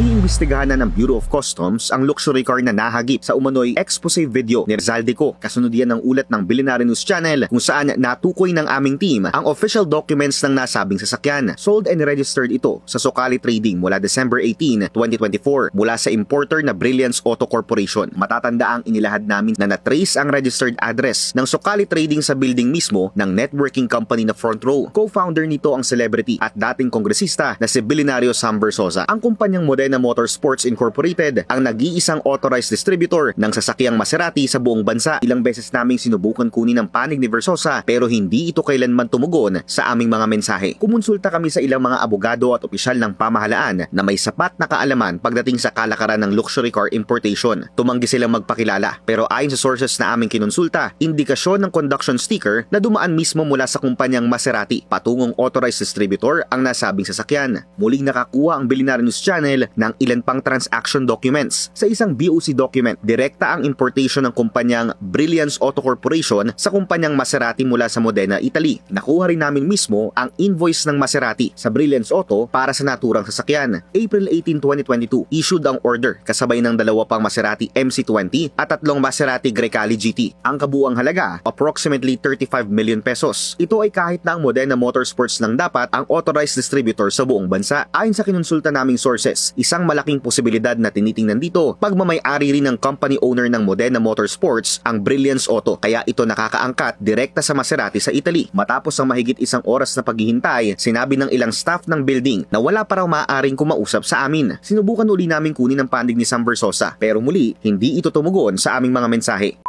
Iniimbestigahan na ng Bureau of Customs ang luxury car na nahagip sa umano'y expose video ni Rizaldico. Kasunod yan ng ulat ng Billionaire News Channel kung saan natukoy ng aming team ang official documents ng nasabing sasakyan. Sold and registered ito sa Socali Trading mula December 18, 2024 mula sa importer na Brilliance Auto Corporation. Matatanda ang inilahad namin na na-trace ang registered address ng Socali Trading sa building mismo ng networking company na Front Row. Co-founder nito ang celebrity at dating kongresista na si Billionario Sam Versosa. Ang kumpanyang Modena Motorsports Incorporated ang nag-iisang authorized distributor ng sasakyang Maserati sa buong bansa. Ilang beses naming sinubukan kunin ang panig ni Versosa pero hindi ito kailanman tumugon sa aming mga mensahe. Kumonsulta kami sa ilang mga abogado at opisyal ng pamahalaan na may sapat na kaalaman pagdating sa kalakaran ng luxury car importation. Tumanggi silang magpakilala pero ayon sa sources na aming kinonsulta, indikasyon ng conduction sticker na dumaan mismo mula sa kumpanyang Maserati patungong authorized distributor ang nasabing sasakyan. Muling nakakuha ang Billionaire News Channel ng ilan pang transaction documents. Sa isang BOC document, direkta ang importation ng kumpanyang Brilliance Auto Corporation sa kumpanyang Maserati mula sa Modena, Italy. Nakuha rin namin mismo ang invoice ng Maserati sa Brilliance Auto para sa naturang sasakyan. April 18, 2022, issued ang order kasabay ng dalawa pang Maserati MC20 at tatlong Maserati Grecali GT. Ang kabuuang halaga, approximately 35 million pesos. Ito ay kahit na ang Modena Motorsports lang dapat ang authorized distributor sa buong bansa. Ayon sa kinonsulta naming sources, isang malaking posibilidad na tinitingnan dito, pagmamay-ari rin ng company owner ng Modena Motorsports ang Brilliance Auto, kaya ito nakakaangkat direkta sa Maserati sa Italy. Matapos ang mahigit isang oras na paghihintay, sinabi ng ilang staff ng building na wala pa raw maaaring kumausap sa amin. Sinubukan uli namin kunin ang panig ni Sam Versosa pero muli, hindi ito tumugon sa aming mga mensahe.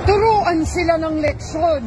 Turuan sila ng leksyon.